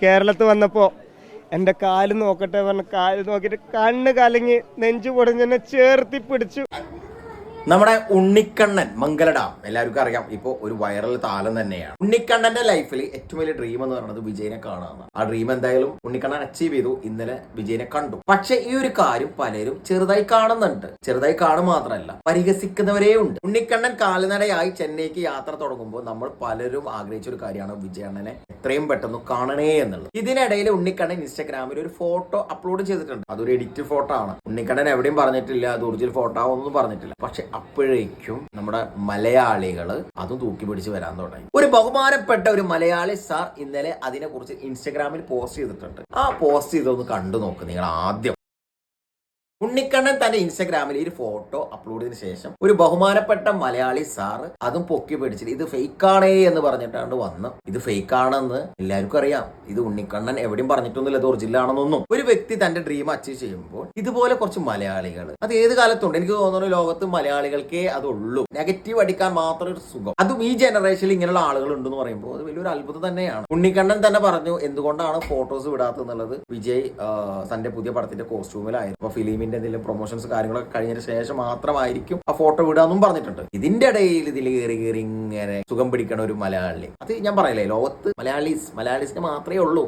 കേരളത്തിൽ വന്നപ്പോൾ എൻ്റെ കാല് നോക്കട്ടെ പറഞ്ഞ കാല് നോക്കിയിട്ട് കണ്ണ് കലങ്ങി നെഞ്ചു പൊടിഞ്ഞെന്നെ ചേർത്തി പിടിച്ചു. നമ്മുടെ ഉണ്ണിക്കണ്ണൻ മംഗലഡാം എല്ലാവർക്കും അറിയാം, ഇപ്പൊ ഒരു വൈറൽ താരം തന്നെയാണ്. ഉണ്ണിക്കണ്ണന്റെ ലൈഫിൽ ഏറ്റവും വലിയ ഡ്രീം എന്ന് പറയുന്നത് വിജയനെ കാണാമെന്ന്. ആ ഡ്രീം എന്തായാലും ഉണ്ണിക്കണ്ണൻ അച്ചീവ് ചെയ്തു. ഇന്നലെ വിജയനെ കണ്ടു. പക്ഷെ ഈ ഒരു കാര്യം പലരും ചെറുതായി കാണുന്നുണ്ട്. ചെറുതായി കാണും മാത്രമല്ല, പരിഹസിക്കുന്നവരേ ഉണ്ട്. ഉണ്ണിക്കണ്ണൻ കാൽനടയായി ചെന്നൈക്ക് യാത്ര തുടങ്ങുമ്പോൾ നമ്മൾ പലരും ആഗ്രഹിച്ച ഒരു കാര്യമാണ് വിജയണ്ണനെ എത്രയും പെട്ടെന്ന് കാണണേ എന്നുള്ളത്. ഇതിനിടയിൽ ഉണ്ണിക്കണ്ണൻ ഇൻസ്റ്റാഗ്രാമിൽ ഒരു ഫോട്ടോ അപ്ലോഡ് ചെയ്തിട്ടുണ്ട്. അതൊരു എഡിറ്റ് ഫോട്ടോ ആണ്. ഉണ്ണിക്കണ്ണൻ എവിടെയും പറഞ്ഞിട്ടില്ല അത് ഒറിജിനൽ ഫോട്ടോ ഒന്നും പറഞ്ഞിട്ടില്ല. പക്ഷെ അപ്പോഴേക്കും നമ്മുടെ മലയാളികള് അതും തൂക്കി പിടിച്ച് വരാൻ തുടങ്ങി. ഒരു ബഹുമാനപ്പെട്ട ഒരു മലയാളി സാർ ഇന്നലെ അതിനെ കുറിച്ച് ഇൻസ്റ്റഗ്രാമിൽ പോസ്റ്റ് ചെയ്തിട്ടുണ്ട്. ആ പോസ്റ്റ് ചെയ്തൊന്ന് കണ്ടു നോക്ക് നിങ്ങൾ ആദ്യം. ഉണ്ണിക്കണ്ണൻ തന്റെ ഇൻസ്റ്റാഗ്രാമിൽ ഈ ഒരു ഫോട്ടോ അപ്ലോഡ് ചെയ്തതിനു ശേഷം ഒരു ബഹുമാനപ്പെട്ട മലയാളി സാറ് അതും പൊക്കി പിടിച്ചിട്ട് ഇത് ഫേക്കാണേ എന്ന് പറഞ്ഞിട്ടാണ് വന്ന്. ഇത് ഫേക്കാണെന്ന് എല്ലാവർക്കും അറിയാം. ഇത് ഉണ്ണിക്കണ്ണൻ എവിടെയും പറഞ്ഞിട്ടൊന്നുമില്ല ഇത് ഒറിജിനൽ ആണെന്നൊന്നും. ഒരു വ്യക്തി തന്റെ ഡ്രീം അച്ചീവ് ചെയ്യുമ്പോൾ ഇതുപോലെ കുറച്ച് മലയാളികൾ, അത് ഏത് കാലത്തുണ്ട്. എനിക്ക് തോന്നുന്നു ലോകത്ത് മലയാളികൾക്കേ അതുള്ളൂ. നെഗറ്റീവ് അടിക്കാൻ മാത്രം ഒരു സുഖം. അതും ഈ ജനറേഷനിൽ ഇങ്ങനെയുള്ള ആളുകൾ ഉണ്ടെന്ന് പറയുമ്പോൾ അത് വലിയൊരു അത്ഭുതം തന്നെയാണ്. ഉണ്ണിക്കണ്ണൻ തന്നെ പറഞ്ഞു എന്തുകൊണ്ടാണ് ഫോട്ടോസ് വിടാത്തെന്നുള്ളത്. വിജയ് തന്റെ പുതിയ പടത്തിന്റെ കോസ്റ്റ്യൂമിലായിരുന്നു. അപ്പൊ ഫിലിമിന്റെ എന്തെങ്കിലും പ്രൊമോഷൻസ് കാര്യങ്ങളൊക്കെ കഴിഞ്ഞതിന് ശേഷം മാത്രമായിരിക്കും ആ ഫോട്ടോ വിടാന്നും പറഞ്ഞിട്ടുണ്ട്. ഇതിന്റെ ഇടയിൽ ഇതിൽ കയറി ഇങ്ങനെ സുഖം പിടിക്കണ ഒരു മലയാളി, അത് ഞാൻ പറയില്ലേ, ലോകത്ത് മലയാളീസിന് മാത്രമേ ഉള്ളൂ.